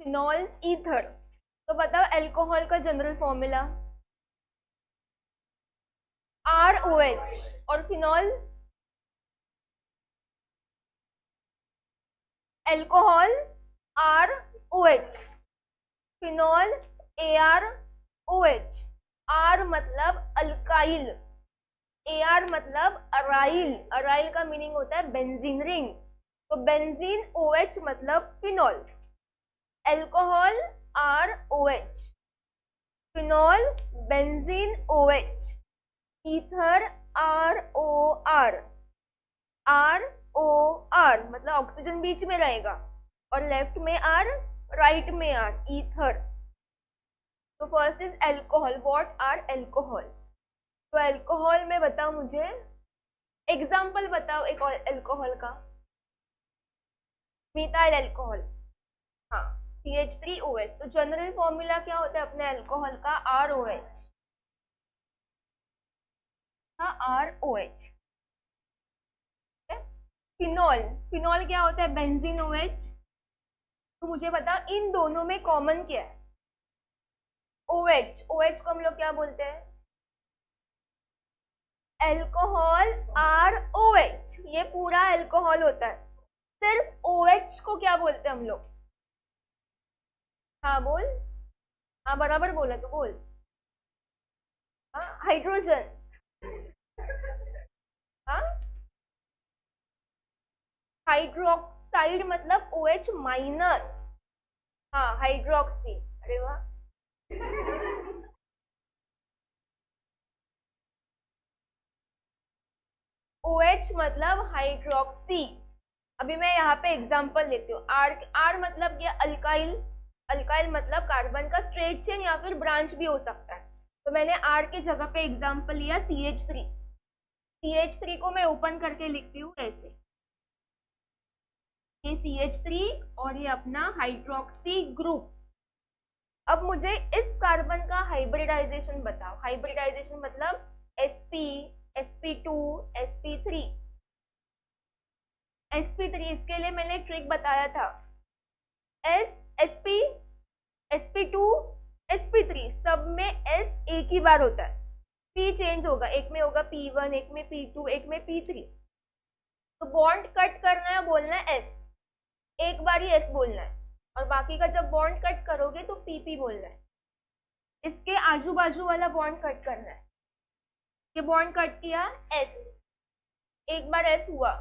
Phenols ether. तो बताओ alcohol का जनरल फॉर्मूला ROH और phenol alcohol ROH, phenol AROH। R मतलब अल्काइल, AR मतलब अराइल, अराइल का मीनिंग होता है बेंजीन रिंग, तो बेंजीन OH मतलब phenol. Alcohol ROH, phenol benzene OH, ether ROR, ROR मतलब ऑक्सीजन बीच में रहेगा और लेफ्ट में R, राइट में R, ईथर। तो first is alcohol, what are alcohol? तो अल्कोहल में बताओ मुझे, एग्जाम्पल बताओ एक और अल्कोहल का। मिथाइल अल्कोहल, हाँ CH3OH। तो जनरल फॉर्मूला क्या होता है अपने अल्कोहल का? ROH का ROH। फिनॉल, फिनॉल क्या होता है? Benzene OH। तो मुझे बताओ इन दोनों में कॉमन क्या है? OH, OH को हम लोग क्या बोलते हैं? अल्कोहल ROH, ये पूरा अल्कोहल होता है। सिर्फ OH को क्या बोलते हैं हम लोग? हाँ बोल, हाँ बराबर बोला तो बोल। हाँ हाइड्रोजन, हाँ हाइड्रोक्साइड मतलब OH माइनस, हाँ हाइड्रोक्सी। अरे वाह, OH मतलब हाइड्रोक्सी। अभी मैं यहाँ पे एग्जांपल लेती हूँ। आर मतलब क्या? अल्काइल, अल्काइल मतलब कार्बन का स्ट्रेट चेन या फिर ब्रांच भी हो सकता है। तो मैंने आर की जगह पे एग्जांपल लिया CH3। CH3 को मैं ओपन करके लिखती हूँ ऐसे, ये CH3 और ये अपना हाइड्रोक्सी ग्रुप। अब मुझे इस कार्बन का हाइब्रिडाइजेशन बताओ। हाइब्रिडाइजेशन मतलब sp, sp2, sp3, sp3। इसके लिए मैंने ट्रिक बताया था, s sp sp2 sp3 सब में s एक ही बार होता है, p चेंज होगा, एक में होगा p1, एक में p2, एक में p3। तो बॉन्ड कट करना है, बोलना है s, एक बार ही s बोलना है, और बाकी का जब बॉन्ड कट करोगे तो pp बोलना है। इसके आजू बाजू वाला बॉन्ड कट करना है। ये बॉन्ड कट किया s, एक बार s हुआ,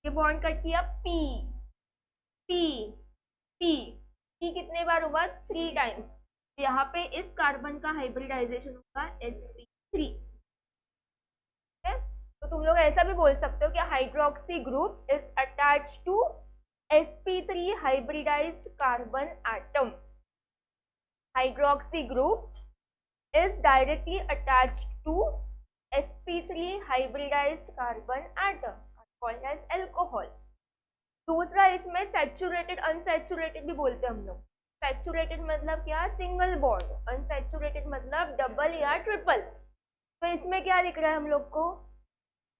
ये बॉन्ड कट किया p, p, p, p कितने बार हुआ? 3 टाइम्स। यहाँ पे इस कार्बन का हाइब्रिडाइजेशन होगा sp3। तो तुम लोग ऐसा भी बोल सकते हो कि hydroxy group is attached to sp3 hybridized carbon atom. Hydroxy group is directly attached to sp3 hybridized carbon atom called as alcohol। दूसरा इसमें सैचुरेटेड अनसैचुरेटेड भी बोलते हैं हम लोग। सैचुरेटेड मतलब क्या? सिंगल बॉन्ड, अनसैचुरेटेड मतलब डबल या ट्रिपल। तो इसमें क्या लिख रहा है हम लोग को?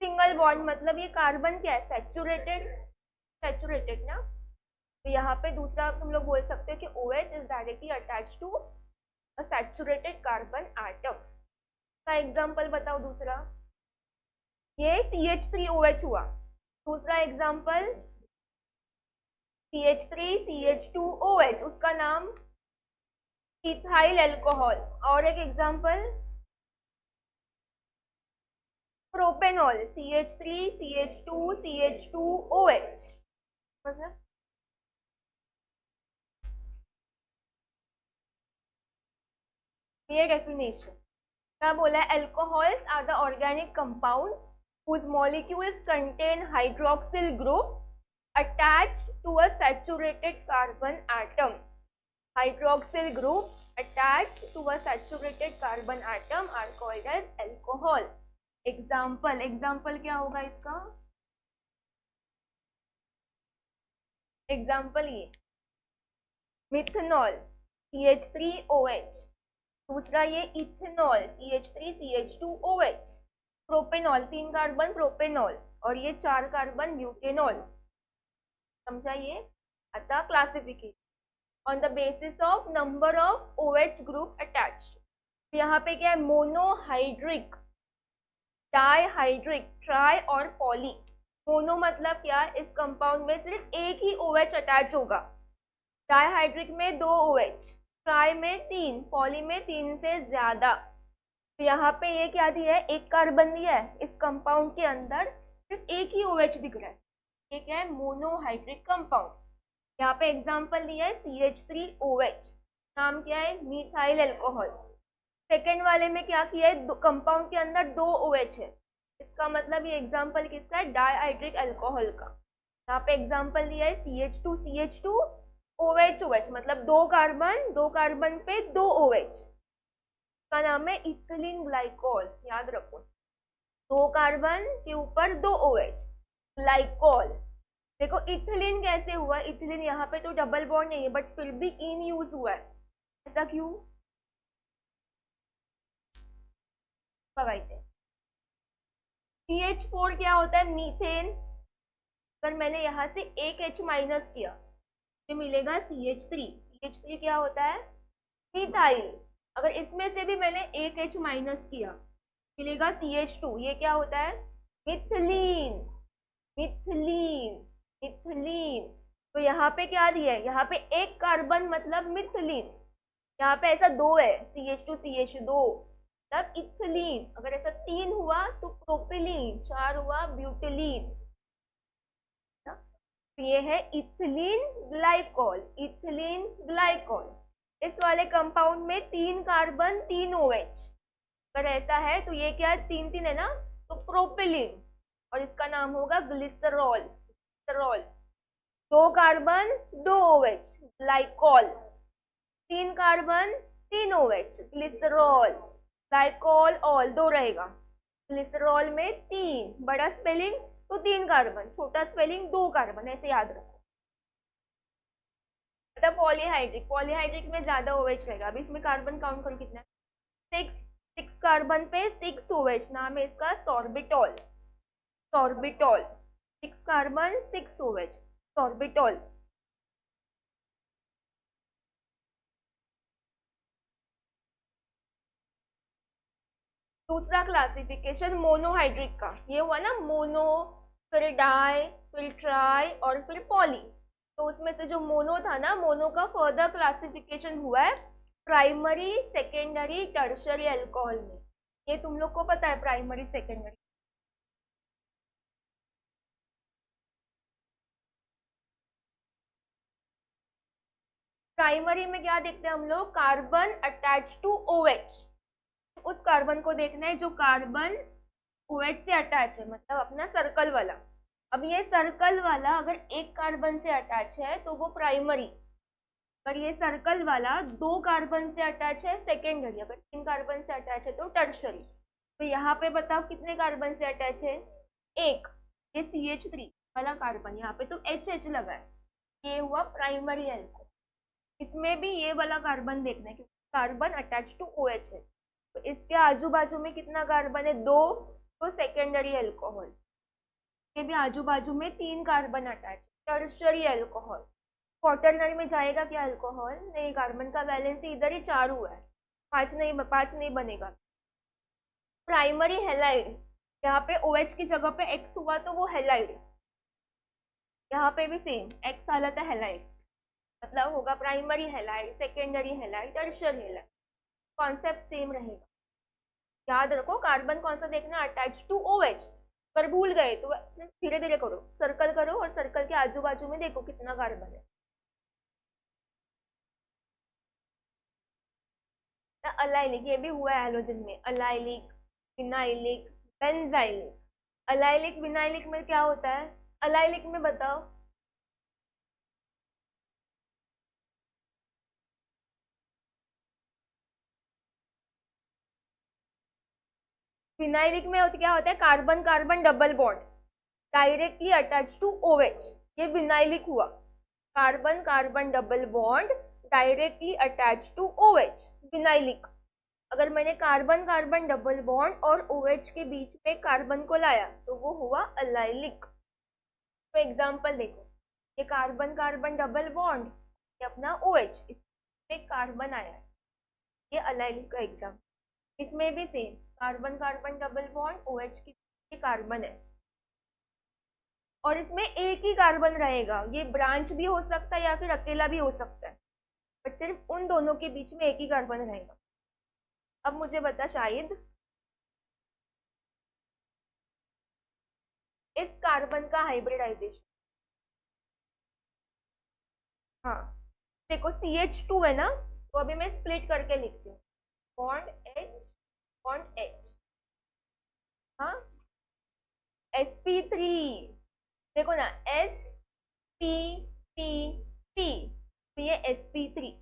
सिंगल बॉन्ड, मतलब ये कार्बन क्या है? सैचुरेटेड, सैचुरेटेड ना। तो यहाँ पे दूसरा तुम लोग बोल सकते हो कि OH is directly attached to a saturated carbon atom। का एग्जाम्पल बताओ दूसरा, ये CH3OH हुआ। दूसरा एग्जाम्पल CH3CH2OH, उसका नाम इथाइल अल्कोहल। और एक एग्जाम्पल प्रोपेनॉल, CH3CH2CH2OH। मतलब ये डेफिनेशन क्या बोला है? Alcohols are the organic compounds whose molecules contain hydroxyl group attached to a saturated carbon atom। Hydroxyl group attached to a saturated carbon atom are called as alcohol। Example, example क्या होगा इसका? Example ये methanol CH3OH, दूसरा ये ethanol CH3CH2OH, propanol 3 carbon propanol, और ये 4 carbon butanol. समझा ये? अतः classification, on the basis of number of OH group attached. यहाँ पे क्या है, मोनोहाइड्रिक, डाईहाइड्रिक, ट्राई और पॉली। मोनो मतलब क्या, इस कंपाउंड में सिर्फ एक ही OH अटैच होगा, डाईहाइड्रिक में 2 OH, ट्राई में 3, पॉली में 3 से ज्यादा। तो यहाँ पे ये क्या दिया है, एक कार्बन दिया है, इस कंपाउंड के अंदर सिर्फ एक ही OH दिख रहा है, ये क्या है, मोनोहाइड्रिक कंपाउंड। यहाँ पे एग्जांपल दिया है CH3OH, नाम क्या है, मिथाइल अल्कोहल। सेकेंड वाले में क्या किया है, कंपाउंड के अंदर 2 OH है, इसका मतलब ये एग्जांपल किसका है, डाईहाइड्रिक अल्कोहल का। यहाँ पे एग्जांपल दिया है CH2CH2 OH मतलब 2 कार्बन पे 2 OH, का नाम है इथिलीन ग्लाइकोल। याद रखो, 2 कार्बन के ऊपर 2 OH, ग्लाइकोल। देखो इथिलीन कैसे हुआ, इथिलीन यहाँ पे तो डबल बॉन्ड नहीं है बट फिर भी इन यूज हुआ है, ऐसा क्यों, लगाते। CH4 क्या होता है, मीथेन। अगर मैंने यहाँ से एक H माइनस किया तो मिलेगा CH3, CH3 क्या होता है, मिथाइल। अगर इसमें से भी मैंने एक H माइनस किया मिलेगा CH2, ये क्या होता है, मिथिलीन, मिथिलीन, मिथिलीन। तो यहाँ पे क्या दिया है, यहाँ पे एक कार्बन मतलब मिथिलीन, यहाँ पे ऐसा 2 है, CH2CH2 मतलब इथिलीन। अगर ऐसा 3 हुआ तो प्रोपिलीन, 4 हुआ ब्यूटिलीन। तो ये है इथिलीन ग्लाइकोल, इथिलीन ग्लाइकोल। इस वाले कंपाउंड में 3 कार्बन 3 OH, अगर ऐसा है तो ये क्या है, 3 3 है ना, तो प्रोपिलीन, और इसका नाम होगा glycerol, glycerol. 2 carbon 2 OH, glycol, 3 carbon 3 OH, glycerol, glycol all 2 रहेगा, ग्लिसरॉल में 3, बड़ा स्पेलिंग तो 3 कार्बन, छोटा स्पेलिंग 2 कार्बन, ऐसे याद रखो। मतलब पॉलीहाइड्रिक, पॉलीहाइड्रिक में ज्यादा OH रहेगा। अभी इसमें कार्बन काउंट करो कितना है, 6 कार्बन पे 6 OH, नाम है इसका sorbitol, sorbitol, 6 carbon 6 OH, sorbitol. दूसरा क्लासिफिकेशन मोनोहाइड्रिक का, ये हुआ ना मोनो, फिर डाई, फिर ट्राई और फिर पॉली। तो उसमें से जो मोनो था ना, मोनो का फर्दर क्लासिफिकेशन हुआ है प्राइमरी, सेकेंडरी, टर्शरी अल्कोहल में। ये तुम लोग को पता है, प्राइमरी सेकेंडरी। प्राइमरी में क्या देखते हैं हम लोग, कार्बन अटैच टू OH, उस कार्बन को देखना है जो कार्बन OH से अटैच है, मतलब अपना सर्कल वाला। अब ये सर्कल वाला अगर एक कार्बन से अटैच है तो वो प्राइमरी, अगर ये सर्कल वाला 2 कार्बन से अटैच है सेकेंडरी, अगर 3 कार्बन से अटैच है तो टर्शरी। तो यहाँ पे बताओ कितने कार्बन से अटैच है, एक, ये CH3 वाला कार्बन, यहाँ पे तो HH लगा है, ये हुआ प्राइमरी एल्कोहल। इसमें भी ये वाला कार्बन देखना है क्योंकि कार्बन अटैच टू OH है, तो इसके आजू बाजू में कितना कार्बन है, 2, तो सेकेंडरी अल्कोहल। के भी आजू बाजू में 3 carbon attach, tertiary alcohol. Quaternary में जाएगा क्या अल्कोहल, नहीं, कार्बन का बैलेंस इधर ही 4 हुआ है, 5 नहीं बनेगा। प्राइमरी हेलाइड, यहाँ पे OH की जगह पे X हुआ तो वो हेलाइड, यहाँ पे भी सेम X हालत है हेलाइड, मतलब होगा primary halide, secondary halide, tertiary halide. Concept same रहेगा, याद रखो। कार्बन कौन सा देखना, अटैच टू OH। अगर भूल गए तो धीरे धीरे करो, सर्कल करो और सर्कल के आजू बाजू में देखो कितना कार्बन है। अलाइलिक, ये भी हुआ है हैलोजन में, allylic, phenylic, benzylic. Allylic vinylic में क्या होता है, अलाइलिक में बताओ, फिनाइलिक में क्या होता है, carbon carbon double bond directly attach to OH, ये विनाइलिक हुआ, carbon carbon double bond directly attach to OH, vinylic. अगर मैंने कार्बन कार्बन डबल बॉन्ड और OH के बीच में कार्बन को लाया तो वो हुआ अलाइलिक। तो एग्जांपल देखो, ये कार्बन कार्बन डबल बॉन्ड, ये अपना OH, इसमें कार्बन आया है, ये अलाइलिक का एग्जाम। इसमें भी same, carbon carbon double bond, OH की कार्बन है, और इसमें एक ही कार्बन रहेगा। ये ब्रांच भी हो सकता है या फिर अकेला भी हो सकता है, बट सिर्फ उन दोनों के बीच में एक ही कार्बन रहेगा। अब मुझे बता शाहिद, इस कार्बन का हाइब्रिडाइजेशन। हाँ, देखो CH2 है ना, तो अभी मैं स्प्लिट करके लिखती हूँ, बॉन्ड H, बॉन्ड H, हाँ, sp3, देखो ना, Sp, P, तो ये sp3,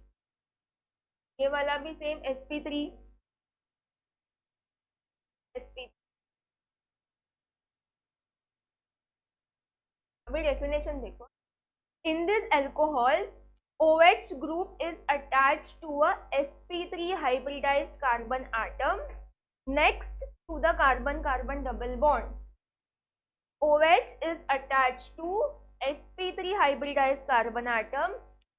ये वाला भी सेम sp3, sp। अभी डेफिनेशन देखो, in this alcohols OH group is attached to a sp3 hybridized carbon atom next to the carbon carbon double bond. OH is attached to sp3 hybridized carbon atom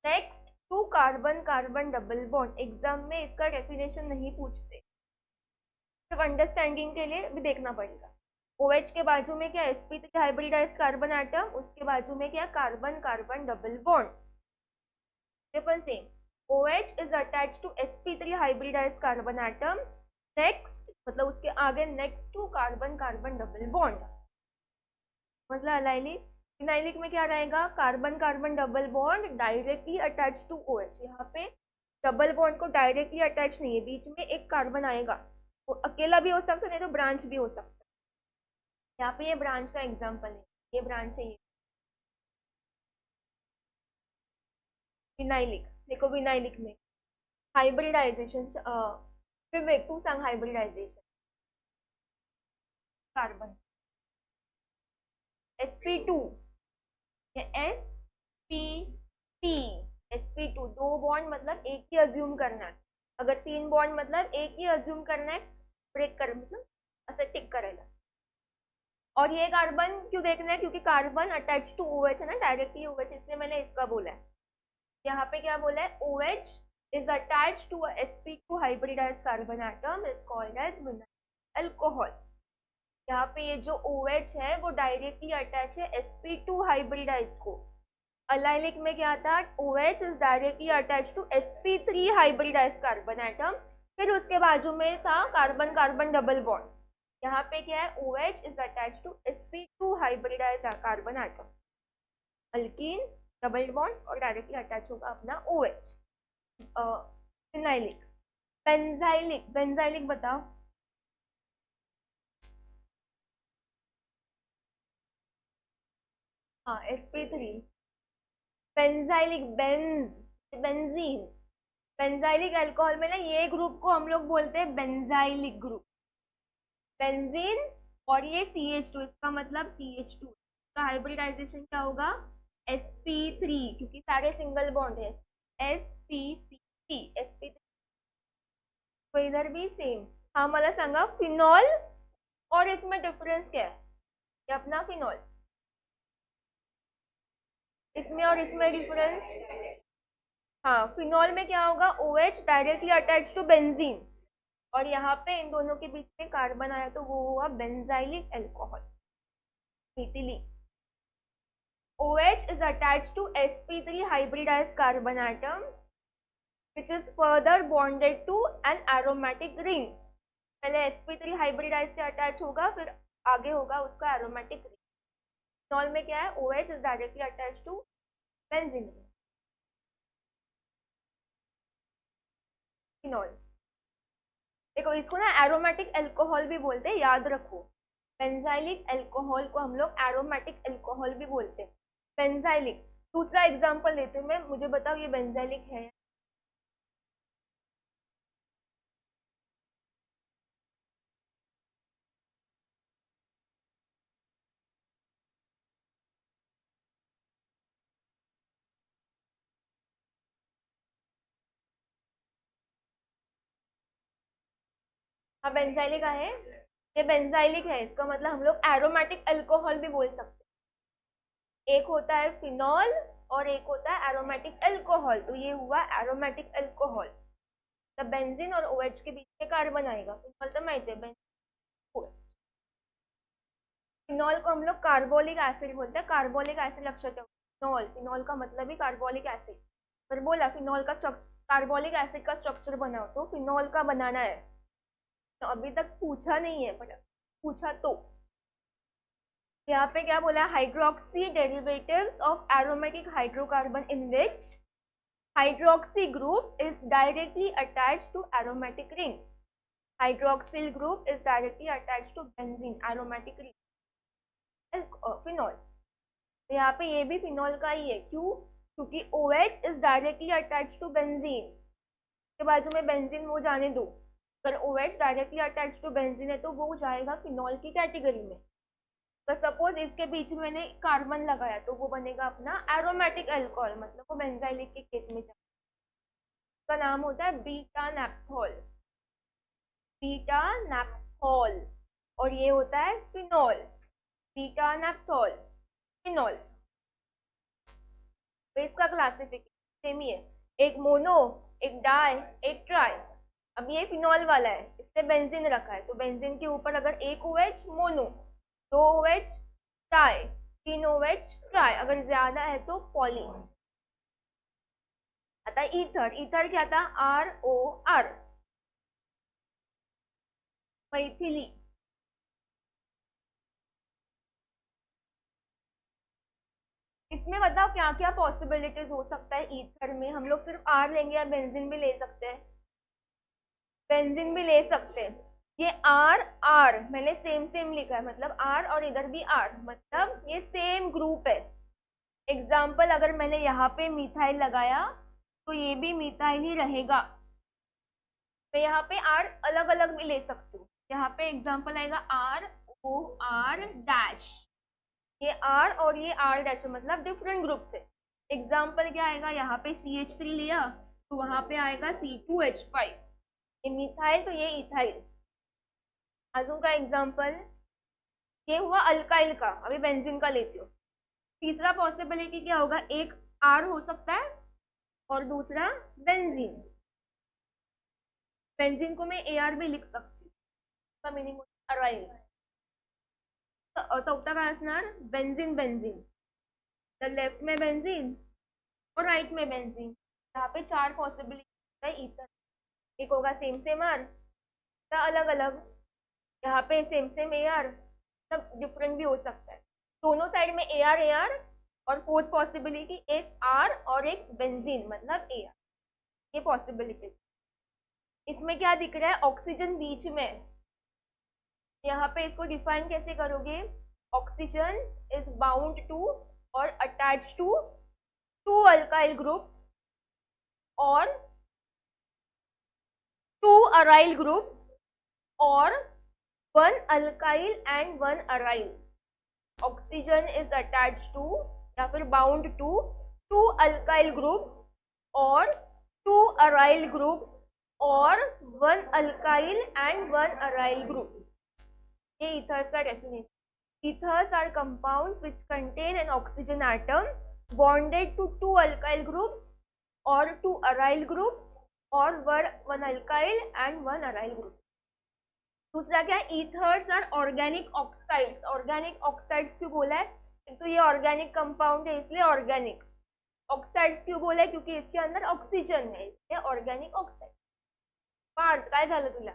next to carbon carbon double bond। Exam में इसका definition नहीं पूछते, सिर्फ understanding के लिए भी देखना पड़ेगा। OH के बाजू में क्या, sp3 हाइब्रिडाइज्ड कार्बन एटम, उसके बाजू में क्या, carbon carbon double bond. Same, OH is attached to sp3 hybridized carbon atom next, मतलब उसके आगे next to carbon carbon double bond. मतलब अलाइलिक, फिनाइलिक में क्या रहेगा, carbon carbon double bond directly attach to OH। यहाँ पे डबल बॉन्ड को डायरेक्टली अटैच नहीं है, बीच में एक कार्बन आएगा, वो अकेला भी हो सकता है, नहीं तो ब्रांच भी हो सकता है। यहाँ पे ये ब्रांच का एग्जांपल है, ये ब्रांच है, ये विनाइलिक। देखो विनाइलिक में हाइब्रिडाइजेशन, विवेक तू सांग हाइब्रिडाइजेशन। कार्बन sp2, ये sp sp2, दो बॉन्ड मतलब एक ही अज्यूम करना है, अगर तीन बॉन्ड मतलब एक ही अज्यूम करना है, ब्रेक कर मतलब ऐसे टिक करेगा। और ये कार्बन क्यों देखना है, क्योंकि कार्बन अटैच टू OH है ना, डायरेक्टली OH, इसलिए मैंने इसका बोला है। यहाँ पे क्या बोला है, OH is attached to a sp2 hybridized carbon atom is called as vinyl alcohol। यहाँ पे ये जो OH है वो डायरेक्टली अटैच है sp2 हाइब्रिडाइज को। अलाइलिक में क्या था, OH is directly attached to sp3 hybridize carbon atom, फिर उसके बाजू में था कार्बन कार्बन डबल बॉन्ड। यहाँ पे क्या है, OH is attached to sp2 hybridize carbon atom, alkene double bond, और डायरेक्टली अटैच होगा अपना OH। फिनाइलिक, बेंजाइलिक, बेंजाइलिक बताओ। हाँ sp3, benzylic, benzene, benzylic alcohol में ना ये ग्रुप को हम लोग बोलते हैं बेंजाइलिक ग्रुप, बेंजीन। और ये CH2, इसका मतलब CH2 का हाइब्रिडाइजेशन क्या होगा, sp3, क्योंकि सारे सिंगल बॉन्ड है, sp3, sp3। तो इधर भी सेम, हाँ मला सांगा फिनॉल, और इसमें डिफरेंस क्या है, ये अपना फिनॉल, इसमें और इसमें डिफरेंस। हाँ, फिनॉल में क्या होगा, OH directly attach to benzene, और यहाँ पे इन दोनों के बीच में कार्बन आया तो वो हुआ benzylic alcohol, ethylene. OH is attached to sp3 hybridized carbon atom which is further bonded to an aromatic ring। पहले sp3 हाइब्रिडाइज से अटैच होगा, फिर आगे होगा उसका एरोमेटिक रिंग। फिनॉल में क्या है, OH is directly attached to benzene. Phenol, देखो इसको ना एरोमेटिक अल्कोहल भी बोलते हैं, याद रखो। बेंजाइलिक अल्कोहल को हम लोग एरोमेटिक अल्कोहल भी बोलते हैं। बेंजाइलिक, दूसरा एग्जांपल देती हूँ मैं, मुझे बताओ ये बेंजाइलिक है। हाँ बेंजाइलिक है, ये बेंजाइलिक है, इसका मतलब हम लोग एरोमेटिक अल्कोहल भी बोल सकते हैं। एक होता है फिनॉल और एक होता है एरोमेटिक अल्कोहल। तो ये हुआ एरोमेटिक अल्कोहल। तो बेंजीन और OH के बीच में कार्बन आएगा, फिनॉल तो माहिती है, फिनॉल को हम लोग कार्बोलिक एसिड बोलते हैं। कार्बोलिक एसिड लक्षण क्या होता है? फिनॉल, फिनॉल का मतलब ही कार्बोलिक एसिड। पर बोला फिनॉल का कार्बोलिक एसिड का स्ट्रक्चर बनाओ, तो फिनॉल का बनाना है। तो अभी तक पूछा नहीं है, पर पूछा तो यहाँ पे क्या बोला? Hydroxy derivatives of aromatic hydrocarbon in which hydroxy group is directly attached to aromatic ring. Hydroxyl group is directly attached to benzene aromatic ring phenol. तो यहाँ पे ये भी फिनॉल का ही है। क्यों? क्योंकि OH is directly attached to benzene. के बाजू में बेंजीन वो जाने दो, अगर OH directly attached to benzene है तो वो जाएगा फिनॉल की कैटेगरी में। तो सपोज इसके बीच में मैंने कार्बन लगाया तो वो बनेगा अपना एरोमेटिक अल्कोहल, मतलब वो बेंजाइलिक के केस में जाएगा। उसका नाम होता है बीटा नैप्थोल, बीटा नैप्थोल। और ये होता है फिनॉल, बीटा नैप्थोल, फिनॉल। तो इसका क्लासिफिकेशन सेम ही है, एक मोनो, एक डाई, एक ट्राई। अब ये फिनॉल वाला है, इससे बेंजीन रखा है, तो बेंजीन के ऊपर अगर एक OH mono, 2 OH tie, 3 OH try, अगर ज्यादा है तो पॉली। आता है ईथर। ईथर क्या था? ROR, मैथिली। इसमें बताओ क्या क्या पॉसिबिलिटीज हो सकता है ईथर में? हम लोग सिर्फ R लेंगे या बेंजीन भी ले सकते हैं? बेंजीन भी ले सकते हैं। ये R R मैंने सेम सेम लिखा है, मतलब R और इधर भी R, मतलब ये सेम ग्रुप है। एग्जाम्पल अगर मैंने यहाँ पे मिथाइल लगाया तो ये भी मिथाइल ही रहेगा। मैं यहाँ पे R अलग अलग भी ले सकती हूँ। यहाँ पे एग्जाम्पल आएगा ROR डैश, ये R और ये R डैश, मतलब डिफरेंट ग्रुप से। एग्जाम्पल क्या आएगा? यहाँ पे CH3 लिया तो वहां पे आएगा C2H5, ये मिथाइल तो ये इथाइल। आजू का एग्जाम्पल ये हुआ अल्काइल का, अभी बेंजीन का लेती हूँ। तीसरा पॉसिबिलिटी क्या होगा? एक R हो सकता है और दूसरा बेंजीन। बेंजीन को मैं AR भी लिख सकती हूँ, इसका मीनिंग अराइल। चौथा काय असणार? बेंजीन बेंजीन, तर लेफ्ट में बेंजीन और राइट में बेंजीन। यहाँ पे 4 पॉसिबिलिटी है ईथर। एक होगा सेम सेम R या अलग अलग, यहाँ पे सेम सेम AR, सब डिफरेंट भी हो सकता है। दोनों साइड में AR AR, और फोर्थ पॉसिबिलिटी एक R और एक बेंजीन, मतलब AR। ये पॉसिबिलिटी। इसमें क्या दिख रहा है? ऑक्सीजन बीच में। यहाँ पे इसको डिफाइन कैसे करोगे? ऑक्सीजन इज बाउंड टू और अटैच टू 2 अल्काइल ग्रुप्स और 2 अराइल ग्रुप्स और 1 alkyl and 1 aryl. Oxygen is attached to या फिर bound to 2 alkyl groups और 2 aryl groups और 1 alkyl and 1 aryl group. ये ethers का definition. Ethers are compounds which contain an oxygen atom bonded to 2 alkyl groups or 2 aryl groups और 1 alkyl and 1 aryl group. दूसरा क्या है? Ethers are organic oxides. Organic oxides क्यों बोला है? एक तो ये ऑर्गेनिक कंपाउंड है इसलिए ऑर्गेनिक। ऑक्साइड्स क्यों बोला है? क्योंकि इसके अंदर ऑक्सीजन है, इसलिए ऑर्गेनिक ऑक्साइड। पार्थ काय झालं तुला?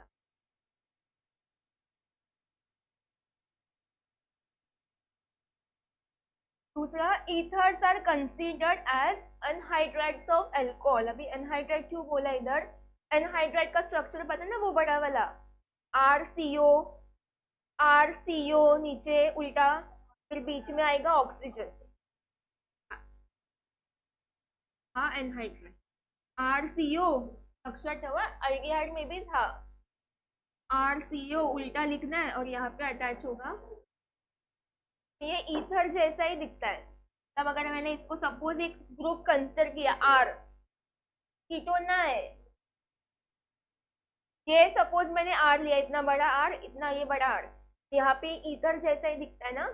दूसरा, ethers are considered as anhydrides of alcohol. अभी अनहाइड्राइड क्यों बोला इधर? अनहाइड्राइड का स्ट्रक्चर पता है ना, वो बड़ा वाला RCO, RCO नीचे उल्टा, फिर बीच में आएगा ऑक्सीजन। हाँ एनहाइड्राइड, RCO अक्षर ठेवा, अल्डिहाइड में भी था। RCO उल्टा लिखना है और यहाँ पे अटैच होगा। ये ईथर जैसा ही दिखता है। तब अगर मैंने इसको सपोज एक ग्रुप कंसिडर किया R, कीटोन ना है ये, सपोज मैंने R लिया, इतना बड़ा R, इतना ये बड़ा R, यहाँ पे ईथर जैसा ही दिखता है ना,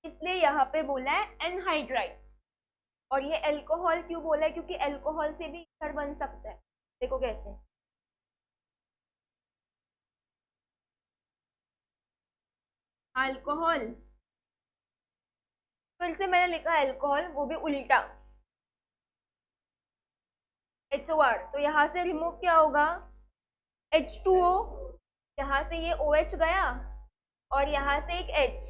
इसलिए यहाँ पे बोला है एनहाइड्राइड। और ये अल्कोहल क्यों बोला है, क्योंकि अल्कोहल से भी ईथर बन सकता है। देखो कैसे, अल्कोहल, फिर से मैंने लिखा अल्कोहल, वो भी उल्टा, HOR, तो यहाँ से रिमूव क्या होगा, H2O, यहाँ से ये OH गया और यहाँ से एक H,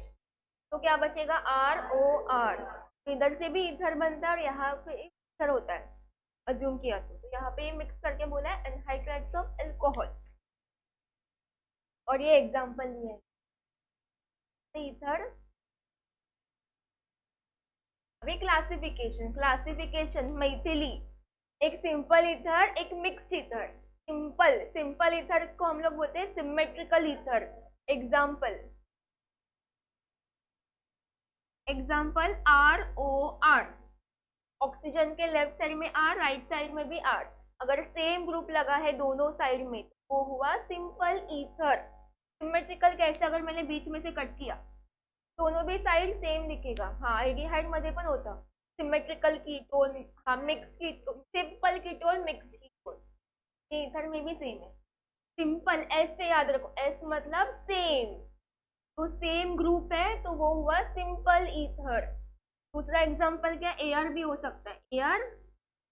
तो क्या बचेगा, ROR। तो इधर से भी ईथर बनता है और यहाँ पे ईथर होता है, अज्यूम किया तो यहाँ पे ये मिक्स करके बोला है एनहाइड्राइड्स ऑफ अल्कोहल, और ये एग्जांपल लिया है ईथर। अभी क्लासिफिकेशन, क्लासिफिकेशन मैथिली, एक सिंपल ईथर, एक mixed ether. Simple, simple ether को हम लोग बोलते हैं symmetrical ether. Example, example ROR, oxygen के लेफ्ट साइड में R, राइट साइड में भी R, अगर सेम ग्रुप लगा है दोनों साइड में तो वो हुआ सिंपल ईथर। सिमेट्रिकल कैसे, अगर मैंने बीच में से कट किया दोनों भी साइड सेम दिखेगा, हाँ आल्डिहाइड मध्ये पण होता सिमेट्रिकल कीटोन, हाँ mixed ketone, simple ketone, mixed ketone, ये ईथर में भी सेम है। सिंपल, एस से याद रखो, एस मतलब सेम, तो सेम ग्रुप है तो वो हुआ सिंपल ईथर। दूसरा एग्जांपल क्या, एआर भी हो सकता है, एआर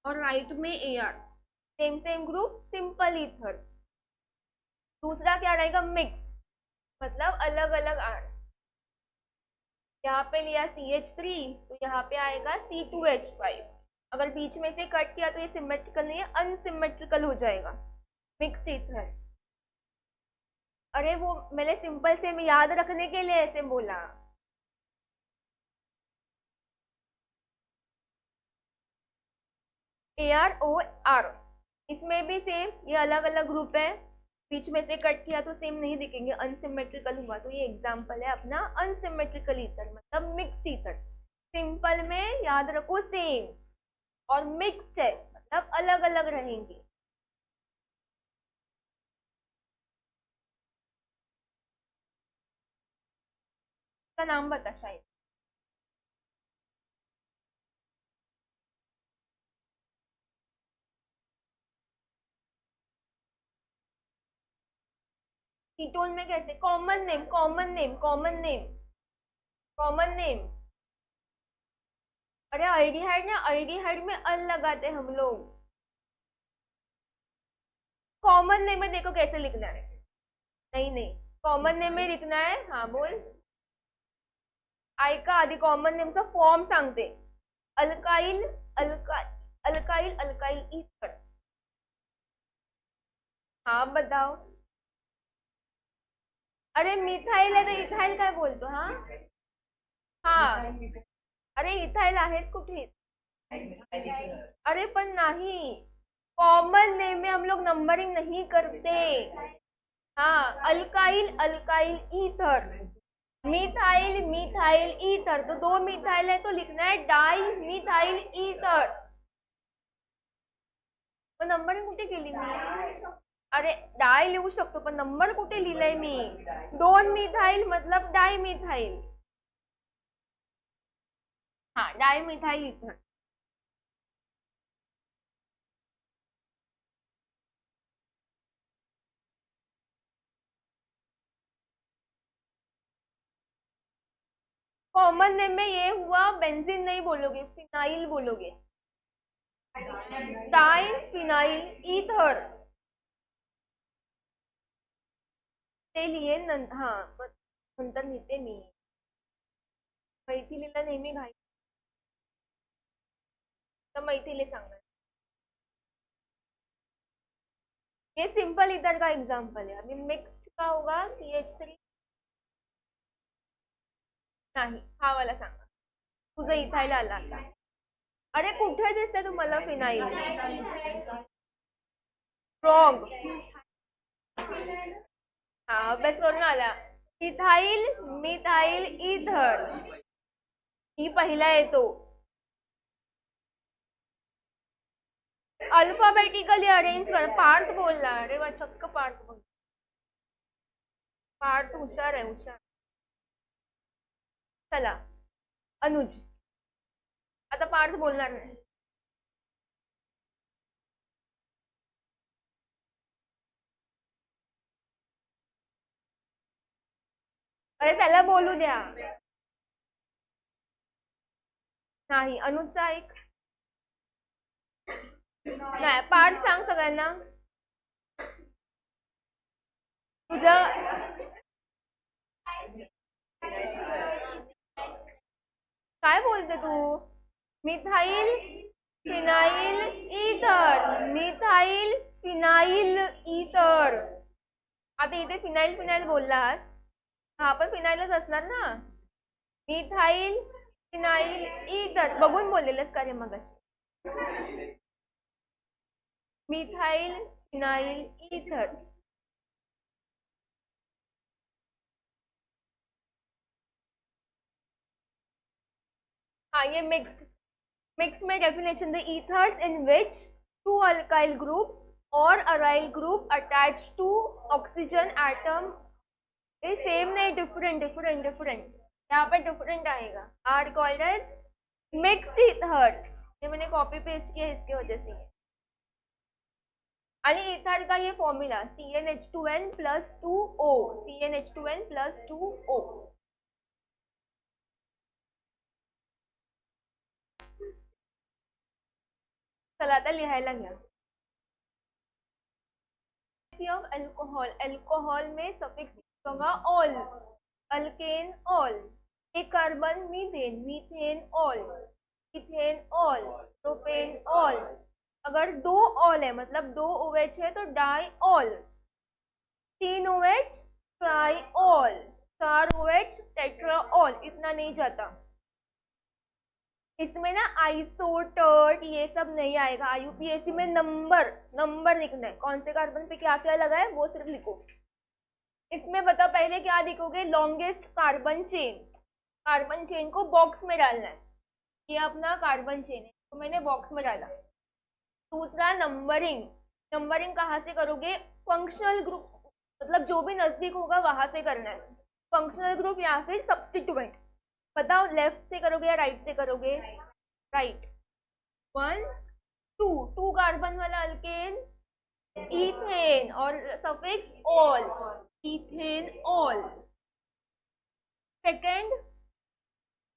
और राइट में AR, same same group, simple ether. दूसरा क्या रहेगा, मिक्स, मतलब अलग अलग आर, यहाँ पे लिया CH3 तो यहाँ पे आएगा C2H5, अगर बीच में से कट किया तो ये सिमेट्रिकल नहीं है, अनसिमेट्रिकल हो जाएगा, मिक्स्ड ईथर। अरे वो मैंने सिंपल से याद रखने के लिए ऐसे बोला। AROR, इसमें भी सेम, ये अलग अलग ग्रुप है, बीच में से कट किया तो सेम नहीं दिखेंगे, अनसिमेट्रिकल हुआ, तो ये एग्जांपल है अपना अनसिमेट्रिकल ईथर, मतलब मिक्स्ड ईथर। सिंपल में याद रखो सेम, और मिक्स्ड है मतलब अलग अलग रहेंगे। इसका नाम बता शायद, कीटोन में कैसे, common name, common name, common name, common name. अरे अल्डिहाइड ना, अल्डिहाइड में अल लगाते हम लोग, कॉमन नेम में देखो कैसे लिखना है, नहीं नहीं, कॉमन नेम में लिखना है, हाँ बोल। ऐका आधी कॉमन नेमचा फॉर्म सांगते, alkyl, alkyl, alkyl, alkyl ether. हाँ बताओ, अरे मिथाइल है तो इथाइल काय बोलतो, हाँ हाँ, अरे इथाइल आहेच कुठे, अरे पण नहीं, कॉमन नेम में हम लोग नंबरिंग नहीं करते, हाँ alkyl, alkyl ether, methyl, methyl ether, तो दो मिथाइल है तो लिखना है डाई मिथाइल ईथर, पण नंबरिंग कुठे केली मी, अरे डाय लिहू शकतो पण नंबर कुठे लिहिलाय मी, दोन मिथाइल मतलब डाय मिथाइल, हाँ di methyl ether. Common name में ये हुआ, बेंजीन नहीं बोलोगे, फिनाइल बोलोगे, डाई फिनाइल ईथर, ते लिए हाँ नंतर लिहिते मी, मैथिलीला नेहमी घाई, तर मैथिली सांगणार, ये सिंपल ईथर का एग्जांपल है। अभी मिक्स्ड का होगा CH3, नाही हा वाला सांगा, तुझं इथाइल आला आता, अरे कुठे दिसतंय तुम्हाला फिनाइल, रॉन्ग, हा अभ्यास करून आला, इथाइल, मिथाइल ईथर, ही पहिला येतो, अल्फाबेटिकली अरेंज कर, पार्थ बोलला, अरे वा चक्क पार्थ बोल, पार्थ हुशार आहे, हुशार। चला अनुज, आता पार्थ बोलणार नाही. अरे त्याला बोलू द्या. नाही अनुजचा ऐक. नाही पार्थ सांग सगळ्यांना. तुझ्या काय बोलते तू. Methyl phenyl ether, methyl phenyl ether. आता इथे फिनाइल फिनाइल बोललास, हा पण फिनाइलच असणार ना. मिथाइल फिनाइल ईथर बघून बोललेलंस का रे मगाशी. Methyl phenyl ether. हाँ ये मिक्स्ड. मिक्स में definition the ethers in which two alkyl groups और aryl group attach to oxygen atom. ये सेम नहीं, डिफरेंट डिफरेंट डिफरेंट. यहाँ पे डिफरेंट आएगा. Are called as mixed ethers. ये मैंने कॉपी पेस्ट किया इसकी वजह से. आणि ईथर का ये formula CnH2n plus 2O, CnH2n plus 2O. चला आता लिहायला घ्या. ऑफ अल्कोहल, अल्कोहल में सफिक्स होगा ऑल. Alkane ol. एक carbon methane, methane ol. Ethane ol. Propane ol. अगर दो ऑल है मतलब दो OH है तो di ol. 3 OH tri ol. 4 OH tetra ol. इतना नहीं जाता इसमें ना. आइसोटर्ट ये सब नहीं आएगा. IUPAC में नंबर नंबर लिखना है. कौन से कार्बन पे क्या क्या लगा है वो सिर्फ लिखो. इसमें बता पहले क्या लिखोगे. Longest carbon chain. Carbon chain को बॉक्स में डालना है. ये अपना कार्बन चेन है तो मैंने बॉक्स में डाला. दूसरा नंबरिंग. नंबरिंग कहाँ से करोगे. फंक्शनल ग्रुप मतलब जो भी नजदीक होगा वहां से करना है. फंक्शनल ग्रुप या फिर सब्स्टिट्यूएंट. बताओ लेफ्ट से करोगे या राइट से करोगे. राइट. 1 2 2 कार्बन वाला अल्केन इथेन और suffix all. Ethane all. Second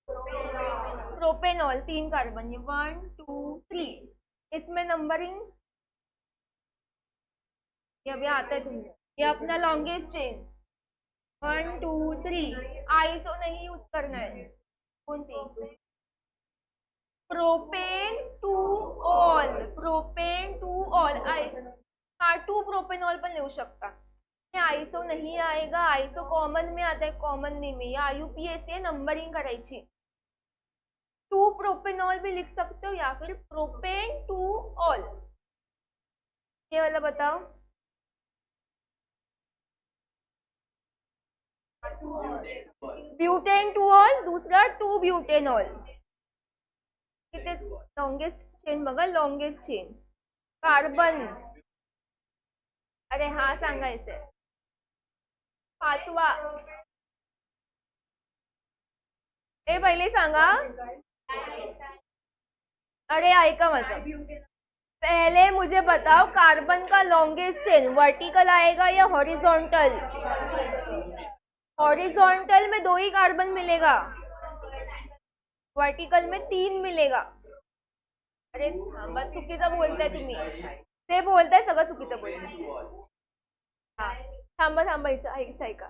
propanol 3 carbon. ये 1 2 3. इसमें नंबरिंग ये अभी आता है तुम्हें. ये अपना लॉन्गेस्ट चेन 1 2 3. आइसो नहीं यूज करना है. कौन सी. Propane two ol. Propane two ol. हाँ 2 प्रोपेनॉल पण लिहू शकता. आयसो नहीं आएगा. आयसो कॉमन में आता है. कॉमन नहीं में या IUPAC नंबरिंग करायची. 2 प्रोपेनॉल भी लिख सकते हो या फिर प्रोपेन टू ऑल. ये वाला बताओ. Butane two all. दूसरा 2 ब्यूटेनॉल. इथे लॉन्गेस्ट चेन बघा. Longest chain carbon. अरे हा सांगायचंय. 5वा. हे पहिले सांगा. अरे ऐका माझं. पहले मुझे बताओ कार्बन का लॉन्गेस्ट चेन वर्टिकल आएगा या हॉरिजॉन्टल. हॉरिजॉन्टल में 2 ही कार्बन मिलेगा. वर्टिकल में 3 मिलेगा. अरे थांबा चुकीचं बोलताय तुम्ही. ते बोलताय सगळं चुकीचं बोलताय. हा थांबा थांबायचं ऐका.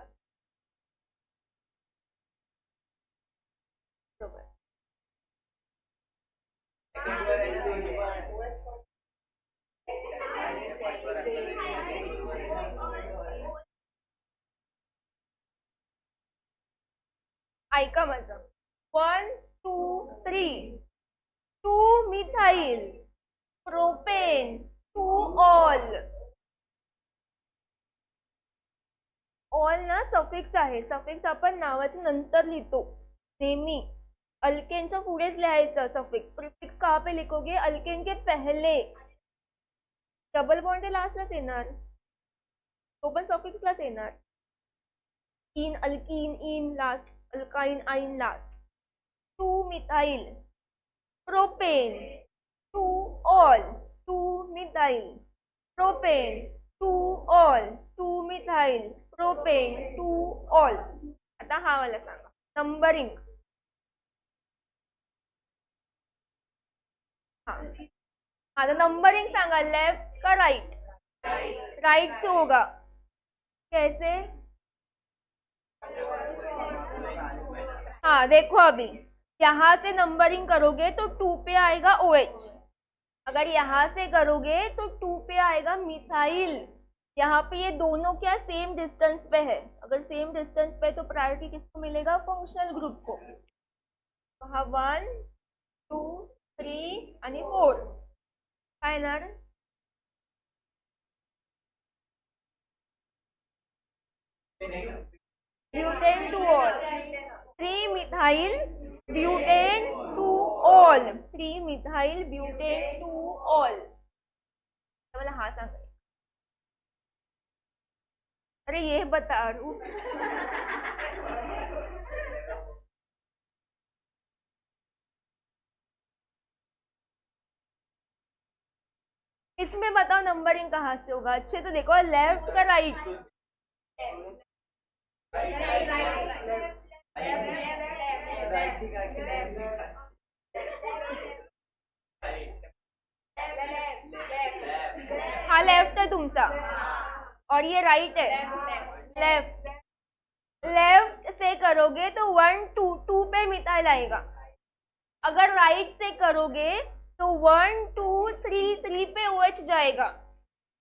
बरोबर. ऐका माझं. 1 2 3. 2 मिथाइल. प्रोपेन. 2 ऑल. ऑल ना सफिक्स आहे. सफिक्स आपण नावाच्या नंतर लिहितो नेहमी. अल्केनच्या पुढेच लिहायचं सफिक्स. प्रीफिक्स कहाँ पे लिखोगे. अल्केन के पहले. डबल बॉन्ड लास्टलाच येणार. तो पण सफिक्सलाच येणार. इन अल्कीन इन लास्ट. अल्काइन आइन last. 2 methyl. Propane 2 all 2 methyl propane 2 all 2 methyl propane 2 all. आता हा वाला सांगा नंबरिंग. हा तो नंबरिंग सांगा लेफ्ट का राइट. राइट से होगा. कैसे. हाँ देखो अभी यहाँ से नंबरिंग करोगे तो 2 पे आएगा OH. अगर यहाँ से करोगे तो 2 पे आएगा मिथाइल. यहाँ पे ये दोनों क्या सेम डिस्टेंस पे है. अगर सेम डिस्टेंस पे तो प्रायोरिटी किसको मिलेगा. फंक्शनल ग्रुप को. तो हा 1 2 3 आणि 4 काय येणार. Butane 2 all 3 methyl butane 2 all 3 methyl butane 2 all. मला हा सांग. अरे ये बता रू. इसमें बताओ नंबरिंग कहाँ से होगा. अच्छे से देखो लेफ्ट का राइट. हा लेफ्ट है तुमचा और ये राइट है. लेफ्ट. लेफ्ट से करोगे तो 1 2 2 पे मिथाइल आएगा. अगर राइट से करोगे तो 1 2 3 3 पे OH जाएगा.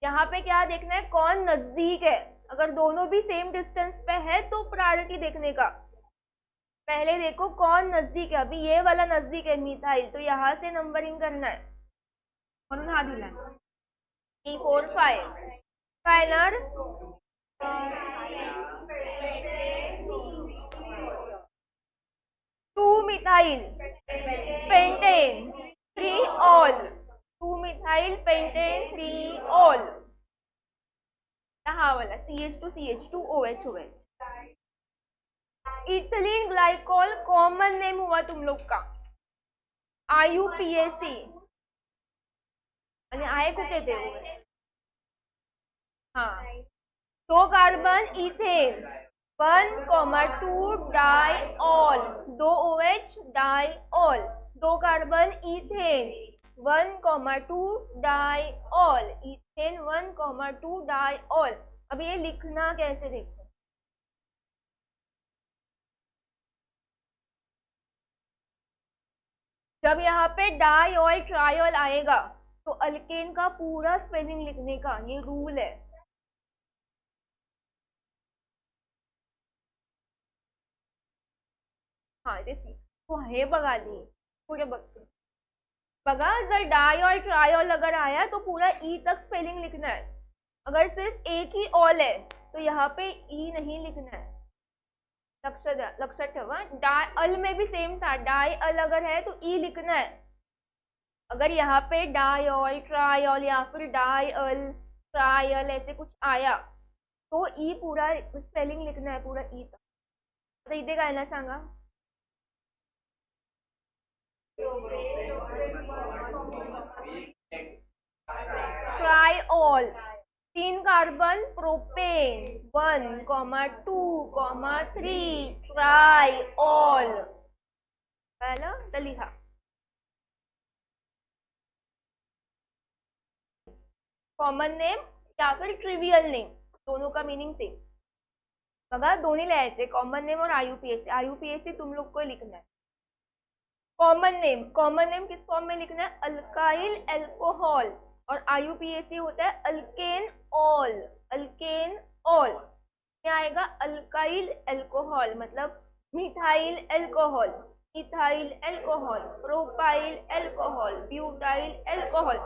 यहाँ पे क्या देखना है कौन नजदीक है. अगर दोनों भी सेम डिस्टेंस पे है तो प्रायोरिटी देखने का. पहले देखो कौन नजदीक है. अभी ये वाला नजदीक है मिथाइल तो यहाँ से नंबरिंग करना है. म्हणून हा दिला 3 4 5 final 2 methyl pentane 3 all 2 methyl pentane 3 all. हा वाला CH2 CH2 OH OH. Ethylene glycol common name हुआ तुम लोग का IUPAC आणि आहे कुठे ते. हाँ 2 carbon ethane 1,2 diol 2 OH diol 2 carbon ethane 1,2 diol ethane 1,2 diol. अब ये लिखना कैसे देखो. जब यहाँ पे डाइऑल ट्राइऑल आएगा तो अल्केन का पूरा स्पेलिंग लिखने का ये रूल है. हाँ ते तो हे बघा आधी पुढे बघतो. बघा जर डाइऑल ट्राइऑल अगर आया तो पूरा ई तक स्पेलिंग लिखना है. अगर सिर्फ एक ही ऑल है तो यहाँ पे ई नहीं लिखना है. लक्षात ठेवा. डाइअल में भी सेम था. डाइअल अगर है तो ई लिखना है. अगर यहाँ पे डाइऑल ट्राइऑल या फिर डाइअल ट्राइअल ऐसे कुछ आया तो ई पूरा स्पेलिंग लिखना है पूरा ई तक. आता इथे काय ना सांगा. ट्राइऑल 3 कार्बन प्रोपेन 1,2,3 ट्राइऑल. पहला तर लिहा. कॉमन नेम या फिर ट्रिवियल नेम दोनों का मीनिंग सेम. बघा दोन्ही लिहायचे कॉमन नेम और IUPAC. IUPAC तुम लोग को लिखना है. कॉमन नेम किस फॉर्म में लिखना है. अल्काइल एल्कोहल और IUPAC होता है अल्केन ऑल. अल्केन ऑल क्या आएगा. अल्काइल एल्कोहल मतलब methyl alcohol ethyl alcohol propyl alcohol butyl alcohol.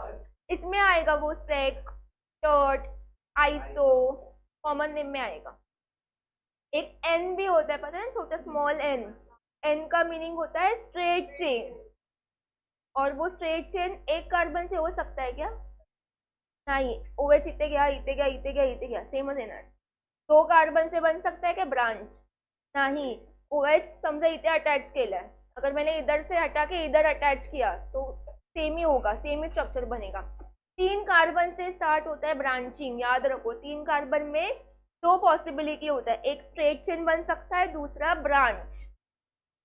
इसमें आएगा वो sec tert iso common name में आएगा. एक N भी होता है पता है छोटा स्मॉल n. N का मीनिंग होता है स्ट्रेट चेन. और वो स्ट्रेट चेन एक कार्बन से हो सकता है क्या. नहीं. OH इथे गया इथे गया इथे गया इथे गया सेमच येणार. 2 कार्बन से बन सकता है क्या ब्रांच. नहीं. OH समजा इथे अटॅच केलाय अगर मैंने इधर से हटा के इधर अटैच किया तो सेम ही होगा, सेम ही स्ट्रक्चर बनेगा। 3 कार्बन से स्टार्ट होता है ब्रांचिंग, याद रखो। 3 कार्बन में 2 पॉसिबिलिटी होता है, एक स्ट्रेट चेन बन सकता है, दूसरा ब्रांच।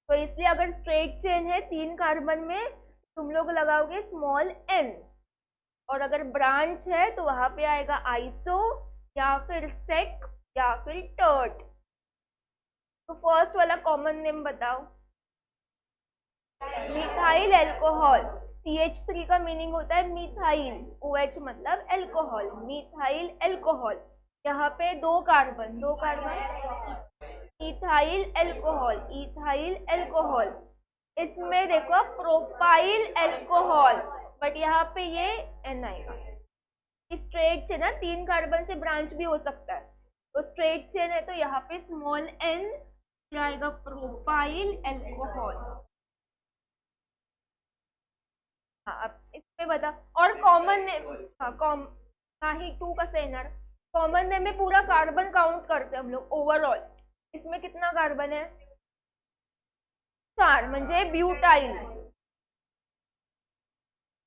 तो इसलिए अगर स्ट्रेट चेन है 3 कार्बन में, तुम लोग लगाओगे स्मॉल n, और अगर ब्रांच है तो वहां पे आएगा आइसो या फिर सेक या फिर टर्ट। तो फर्स्ट वाला कॉमन नेम बताओ। Methyl alcohol. CH3 का मीनिंग होता है मिथाइल, OH मतलब एल्कोहल, मिथाइल एल्कोहल। यहाँ पे 2 carbon, 2 carbon, ethyl alcohol, ethyl alcohol. इसमें देखो प्रोपाइल एल्कोहल, बट यहाँ पे ये एन आएगा। स्ट्रेट चेन है, 3 कार्बन से ब्रांच भी हो सकता है, तो स्ट्रेट चेन है तो यहाँ पे स्मॉल n, फिर आएगा प्रोपाइल एल्कोहल। हाँ, अब इसमें बता। और कॉमन नेम, हाँ हाँ ही 2 का सेनर। कॉमन नेम में पूरा कार्बन काउंट करते हैं हम लोग ओवरऑल। इसमें कितना कार्बन है? 4, म्हणजे ब्यूटाइल,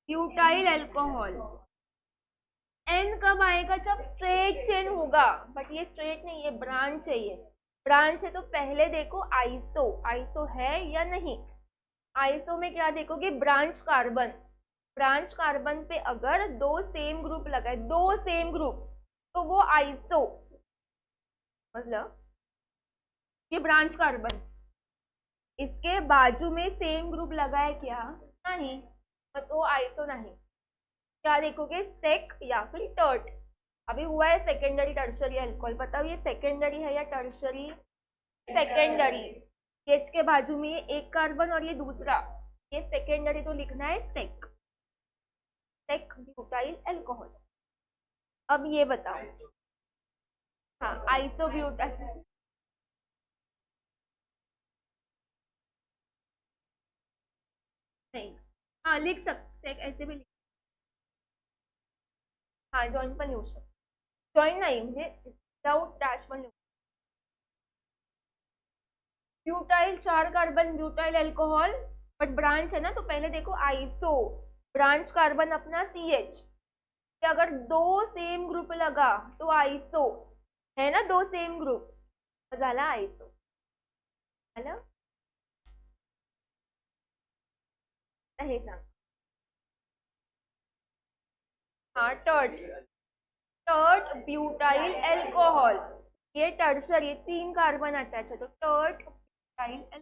ब्यूटाइल एल्कोहल। एन कब आएगा? जब स्ट्रेट चेन होगा, बट ये स्ट्रेट नहीं, ये ब्रांच है। ये ब्रांच है तो पहले देखो आइसो, आइसो है या नहीं। आइसो में क्या देखोगे? Branch carbon. ब्रांच कार्बन पे अगर 2 सेम ग्रुप लगाए, 2 सेम ग्रुप, तो वो आइसो, मतलब ये ब्रांच कार्बन। इसके बाजू में सेम ग्रुप लगाए क्या? नहीं, तो आइसो नहीं। क्या देखोगे? सेक या फिर टर्ट। अभी हुआ है सेकेंडरी टर्शरी अल्कोहल, बताओ ये सेकेंडरी है या टर्शरी? सेकेंडरी। एच के बाजू में ये 1 कार्बन और ये दूसरा, ये सेकेंडरी, तो लिखना है सेक, सेक ब्यूटाइल एल्कोहल। अब ये बताओ। हाँ, आइसोब्यूटाइल। नहीं, हाँ लिख सकते, सेक ऐसे भी लिख। हाँ, जॉइन पण लिहू शकतो, जॉइन नहीं म्हणजे विदाउट डैश पण लिहू। Butyl 4 carbon, butyl alcohol, but branch है ना, तो पहले देखो आइसो, ब्रांच कार्बन अपना CH, अगर 2 सेम ग्रुप लगा तो आइसो है ना, 2 सेम ग्रुप, झाला आइसो, है ना? हे सांग। हाँ, टर्ट, टर्ट ब्यूटाइल एल्कोहल। ये टर्शरी, 3 कार्बन अटैच है, तो टर्ट ब्यूटाइल।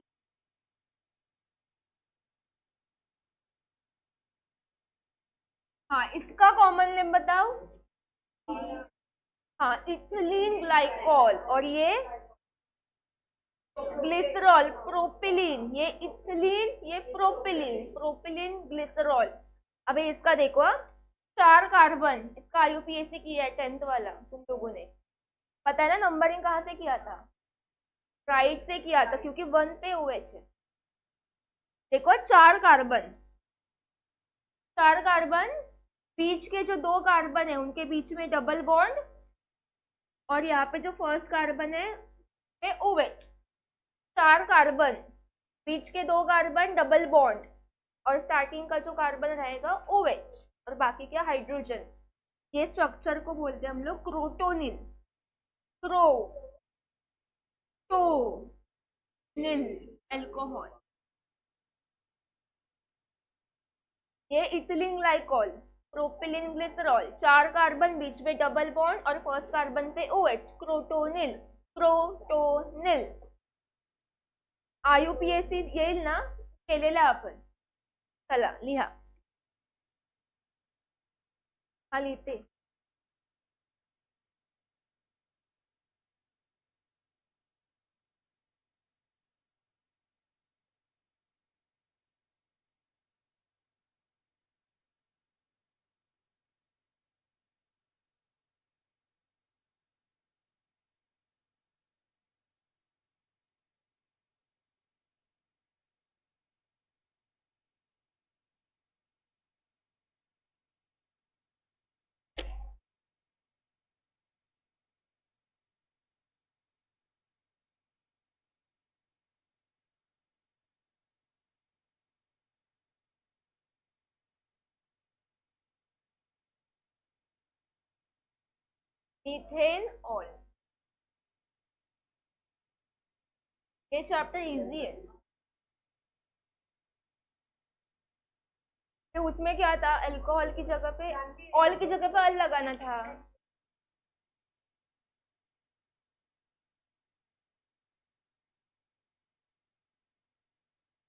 हाँ, इसका कॉमन नेम बताओ। हाँ, इथिलीन ग्लाइकॉल, और ये ग्लिसरॉल, प्रोपिलीन। ये इथिलीन, ये प्रोपिलीन, प्रोपिलीन ग्लिसरॉल। अबे इसका देखो, 4 कार्बन, इसका IUPAC किया है 10th वाला तुम लोगों ने, पता है ना? नंबरिंग कहाँ से किया था? राइट से किया था, क्योंकि 1 पे OH है। देखो 4 कार्बन, 4 कार्बन, बीच के जो 2 कार्बन है उनके बीच में डबल बॉन्ड, और यहाँ पे जो फर्स्ट कार्बन है पे OH। 4 कार्बन, बीच के 2 कार्बन डबल बॉन्ड, और स्टार्टिंग का जो कार्बन रहेगा OH, और बाकी क्या? हाइड्रोजन। ये स्ट्रक्चर को बोलते हैं हम लोग क्रोटोनिल, क्रोटोनिल एल्कोहल। ये ethylene glycol, propylene glycerol, 4 carbon, बीच में डबल बॉन्ड, और फर्स्ट कार्बन पे OH, क्रोटोनिल, क्रोटोनिल। IUPAC येईल ना, केलेला आपण, चला लिहा। हा लिहिते। Methane ol. ये चैप्टर इजी है। तो उसमें क्या था, अल्कोहल की जगह पे ऑल की जगह पे अल लगाना था।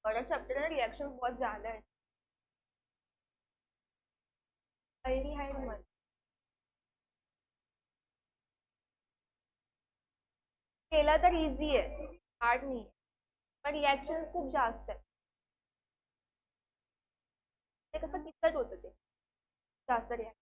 बड़ा चैप्टर है, रिएक्शन बहुत ज्यादा है। अल्डिहाइड मत। केला तर इजी है, हार्ड नहीं है, पर रिएक्शन खूप जास्त आहे. ते कसं किचकट होतं ते जास्त रिएक्शन.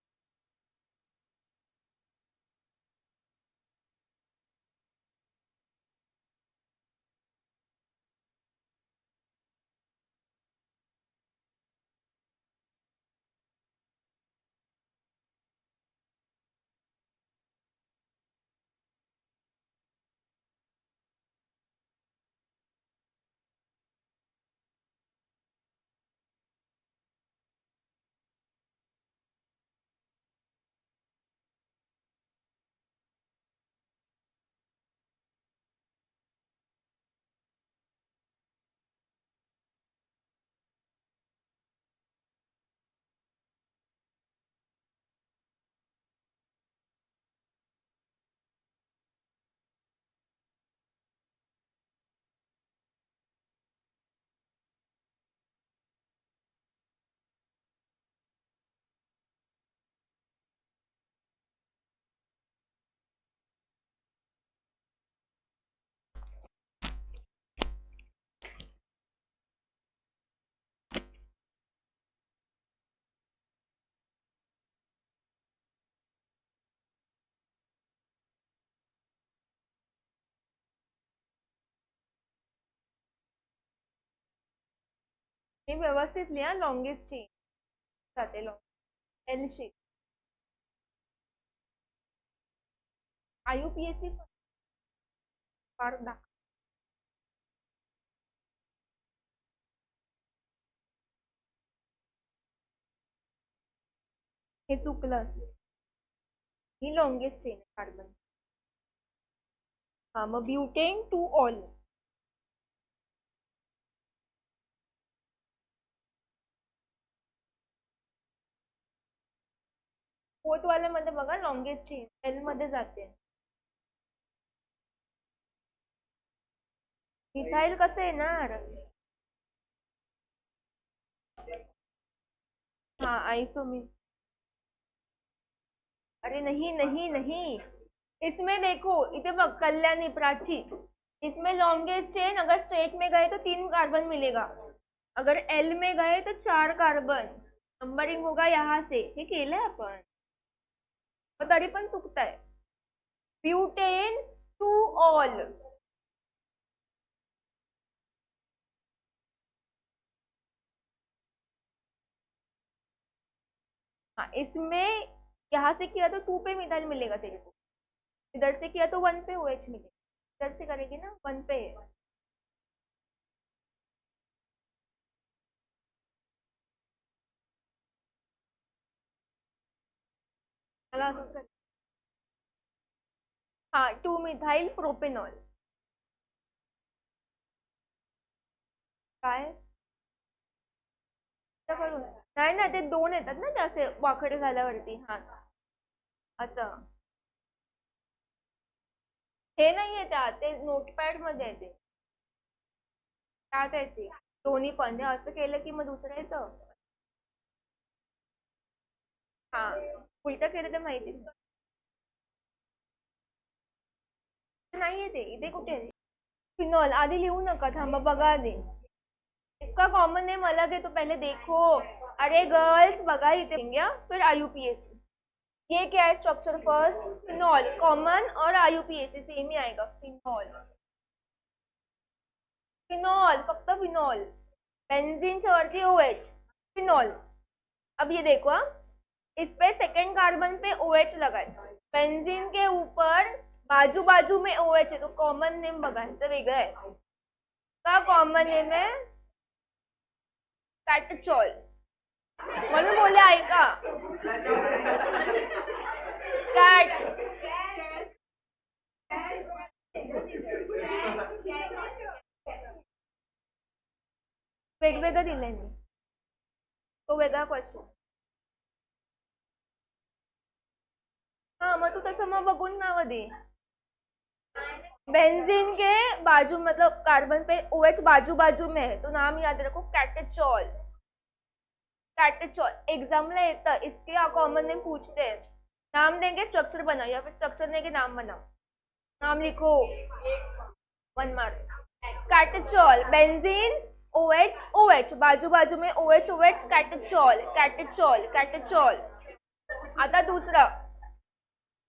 मी व्यवस्थित लिहा, लॉन्गेस्ट चेन जाते लॉन्ग एल शेप. IUPAC फार दाखव. हे चुकलंस, ही लॉन्गेस्ट चेन आहे कार्बन. हा मग ब्युटेन टू ऑल. फोर्थ वाल्यामध्ये बघा लॉन्गेस्ट चेन एल मध्ये जाते. मिथाइल कसं येणार. हाँ आइसोमी. अरे नहीं नहीं नहीं, इसमें देखो इथे बघ कल्याणी प्राची, इसमें लॉन्गेस्ट चेन अगर स्ट्रेट में गए तो 3 कार्बन मिलेगा, अगर एल में गए तो 4 कार्बन. नंबरिंग होगा यहाँ से. हे केलंय आपण, तरी पण चुकताय. Butane two ol. हाँ इसमें यहाँ से किया तो 2 पे मिथाइल मिलेगा तेरे को, इधर से किया तो 1 पे OH मिलेगा, इधर से करेंगे ना 1 पे है. मला असंच कर. हाँ 2 मिथाइल प्रोपेनॉल. काय करून नाही ना, ते 2 येतात ना ते असे वाकडे झाल्यावरती. हा असं. हे नाहीये त्यात, ते नोटपॅड मध्ये आहे ते, त्यात आहे ते दोन्ही पण. ते असं केलं की मग दुसरं येतं. हा उलट केलं तर माहिती नाहीये ते. इथे कुठे आहे फिनॉल. आधी लिहू नका, थांबा बघा आधी. इसका कॉमन नेम अलग है तो पहले देखो. अरे गर्ल्स बघा इथे फिर IUPAC. ये क्या है स्ट्रक्चर, फर्स्ट फिनॉल कॉमन और IUPAC सेम ही आएगा. फिनॉल फिनॉल फक्त फिनॉल. बेंजीनच्या वरती OH फिनॉल. अब ये देखो इस पे सेकंड कार्बन पे OH लगा है, बेंजीन के ऊपर बाजू बाजू में OH है, तो कॉमन नेम बघायचं वेगळं आहे. का कॉमन नेम आहे कॅटचॉल. म्हणून बोलले ऐका. कॅट वेगवेगळं दिलंय मी, तो वेगळा क्वेश्चन. हाँ मग तू तसं मग बघून नाव दे. बेंजीन के बाजू मतलब कार्बन पे OH बाजू बाजू में है तो नाम याद रखो कैटेचॉल. कैटेचॉल एग्जाम में येतं, इसके कॉमन नेम पूछते हैं. नाम देंगे स्ट्रक्चर बनाओ या फिर स्ट्रक्चर देंगे नाम बनाओ. नाम लिखो 1 मार्क. कैटेचॉल बेंजीन OH OH बाजू बाजू में OH OH कैटेचॉल कैटेचॉल कैटेचॉल. आता दूसरा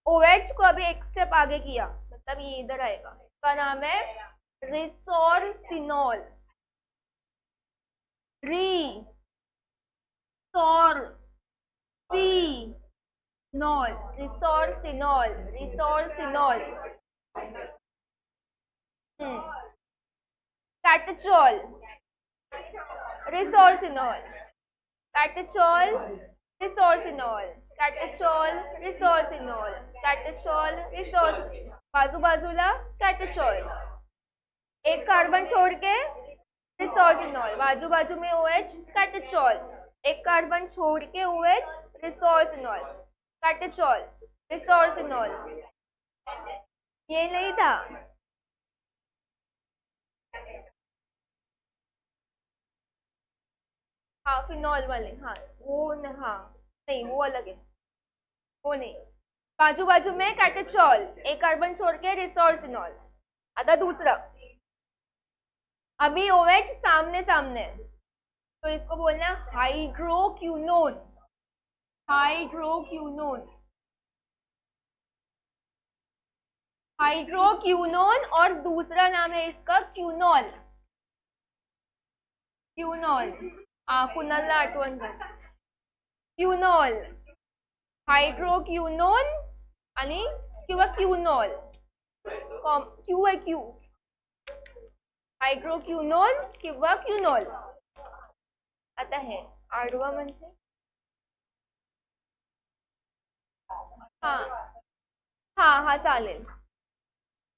OH को अभी एक स्टेप आगे किया, मतलब ये इधर आएगा. इसका नाम है resorcinol. Resorcinol resorcinol resorcinol. कैटेचॉल resorcinol कैटेचॉल resorcinol कैटेचॉल resorcinol कैटेचॉल resource. बाजू बाजूला कैटेचॉल, एक कार्बन छोड़ के रिसोर्सिनॉल, बाजू बाजू में OH कैटेचॉल, एक कार्बन छोड़ के OH रिसोर्सिनॉल कैटेचॉल रिसोर्सिनॉल. ये नहीं था. हाँ फिनॉल वाले, हाँ वो हाँ नहीं वो अलग है, वो नहीं. बाजू बाजू में कैटेचॉल, एक कार्बन छोड़ के रिसोर्सिनॉल. आता दूसरा, अभी OH सामने सामने तो इसको बोलना है हाइड्रोक्यूनोन. हाइड्रोक्यूनोन हाइड्रोक्यूनोन और दूसरा नाम है इसका क्यूनॉल. क्यूनॉल कुणालला आठवण कर. क्यूनॉल हाइड्रोक्यूनोन आणि किंवा क्यूनॉल. क्यू आहे क्यू. हाइड्रोक्यूनोन किंवा क्यूनॉल. आता है आडवा म्हणजे हाँ हाँ हाँ चालेल.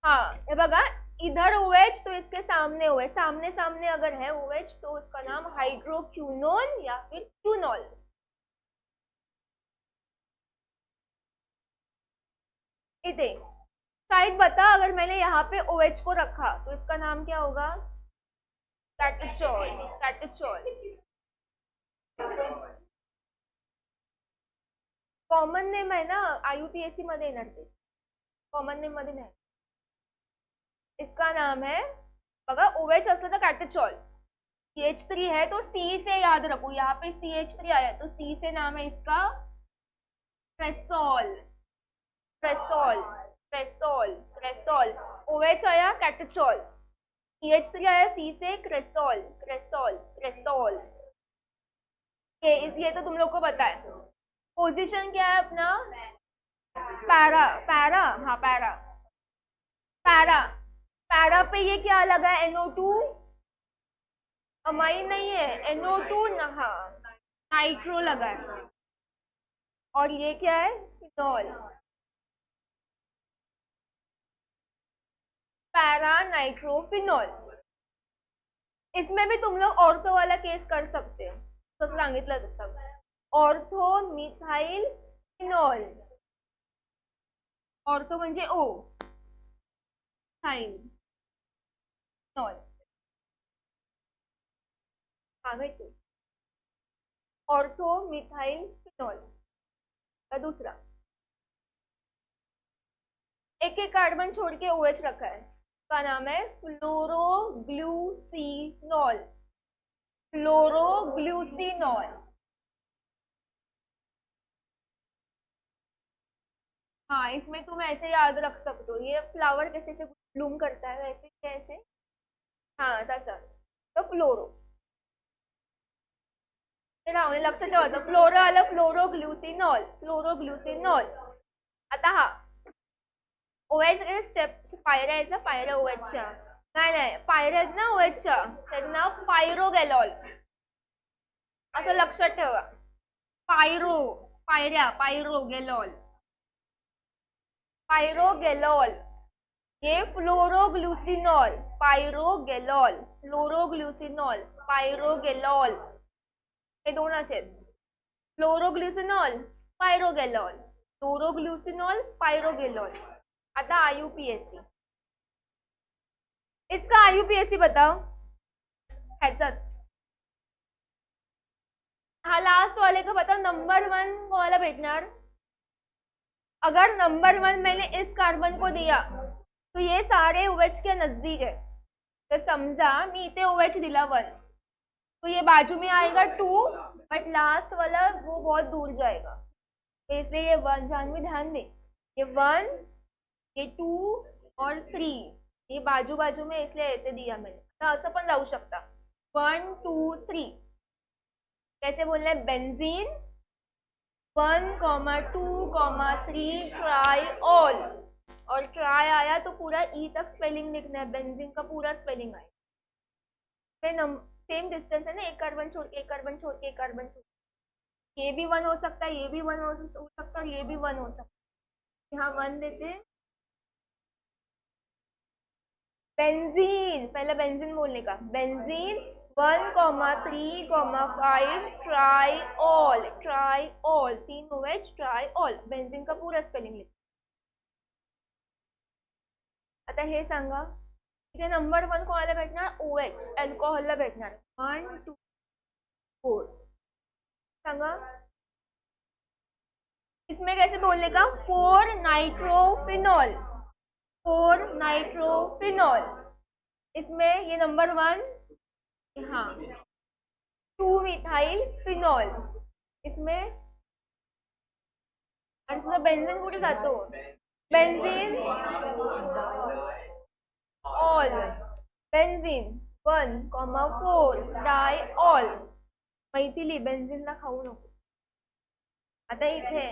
हाँ हे बघा इधर OH तो इसके सामने OH, सामने सामने अगर है OH तो उसका नाम हाइड्रोक्यूनोन या फिर क्यूनॉल. इधे शायद बता, अगर मैंने यहाँ पे OH को रखा तो इसका नाम क्या होगा? कैटेचॉल. कैटेचॉल कॉमन नेम आहे ना, IUPAC मध्ये येणार ते, कॉमन नेम मध्ये नाही. इसका नाम है बघा OH असलं तर कैटेचॉल, CH3 है तो C से याद रखो, यहाँ पे CH3 आया तो C से नाम है इसका क्रेसॉल. क्रेसॉल क्रेसॉल क्रेसॉल. OH आया कैटेचॉल, CH3 आया C से क्रेसॉल क्रेसॉल क्रेसॉल. ये तो तुम लोग को पता है. पोजीशन क्या है अपना? पैरा. पैरा हाँ पैरा. पैरा पैरा पे ये क्या लगा है? NO2 अमाइन नहीं है, NO2 नहा नाइट्रो लगा है. और ये क्या है? फिनॉल. Para nitrophenol. इसमें भी तुम लोग ऑर्थो वाला केस कर सकते हो, तसं सांगितलं तसं. Ortho methyl phenol. ऑर्थो म्हणजे O थाइल फिनॉल. हाँ भेटू ऑर्थो मिथाइल फिनॉल. का दूसरा एक एक कार्बन छोड़ के OH रखा है, का नाम है फ्लोरोग्लूसिनॉल. फ्लोरोग्लूसिनॉल. हाँ इसमें तुम ऐसे याद रख सकते हो, ये फ्लावर कैसे से ब्लूम करता है वैसे कैसे. हाँ तसं तो फ्लोरो. राहून लक्षात ठेवायचं, फ्लोरो आलं फ्लोरोग्लुसिनॉल. फ्लोरोग्लुसिनॉल. आता हा OH स्टेप पायऱ्या आहेत ना, पायऱ्या OHच्या नाही पायऱ्या आहेत ना OHच्या, त्याचं नाव पायरोगॅलॉल. असं लक्षात ठेवा. पायरो पायऱ्या पायरोगॅलॉल. पायरोगॅलॉल ये फ्लोरोग्लूसिनॉल, पायरोगेलॉल, फ्लोरोग्लूसिनॉल, पायरोगेलॉल, हे दोन असेल. फ्लोरोग्लुसिनॉल, पायरोगेलॉल, फ्लोरोग्लुसिनॉल, पायरोगेलॉल. आता आयुपीएससी, इसका आयुपीएससी बताओ. ह्याचाच हा लास्ट वाले का बताओ. नंबर 1 कोणाला भेटणार. अगर नंबर 1 मैंने इस कार्बन को दिया तो ये सारे OH के नजदीक है. तो समझा मी इथे OH दिला 1, तो ये बाजू में आएगा 2, बट लास्ट वाला वो बहुत दूर जाएगा. तो इसलिए ये 1, जानवी ध्यान दे, ये 1, ये 2 और 3 ये बाजू बाजू में, इसलिए ऐसे दिया मैंने. तो असं पण जाऊ शकता. 1 2 3 कैसे बोलना है. Benzene 1, 2, 3 try all. और ट्राई आया तो पूरा ई तक स्पेलिंग लिखना है. बेंजीन का पूरा स्पेलिंग आया. सेम डिस्टेंस है ना, एक कार्बन छोड़ के एक कार्बन छोड़ के एक कार्बन छोड़. ये भी 1 हो सकता है, ये भी 1 हो सकता है, ये भी 1 हो सकता है. यहाँ 1 देते हैं. बेंजीन, पहले बेंजीन बोलने का. Benzene 1, 3, 5 try all. Try all 3 OH tri all. Benzene का पूरा स्पेलिंग लिख. आता हे सांगा इथे नंबर 1 कोणाला भेटणार. OH अल्कोहलला भेटणार. 1 2 4 सांगा. इसमें कैसे बोलने का. 4 नाइट्रोफिनॉल, 4 नाइट्रोफिनॉल. इसमें ये नंबर 1, हाँ 2 मिथाइल फिनॉल. इसमें आणि तुझा बेंझीन कुठे जातो. Benzene ol. Benzene 1, 4 di ol. Maithili बेंझीनला खाऊ नको. आता इथे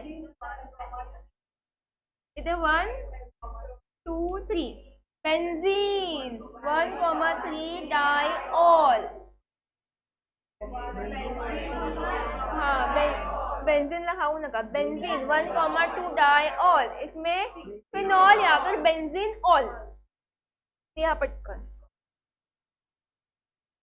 1 2 3 बेंजीन 1, 3 डाय ऑल. हाँ बेंजीन ला खाऊ नका. Benzene 1, 2 di ol. इसमें फिनॉल या फिर बेंजीन ऑल. या पटकन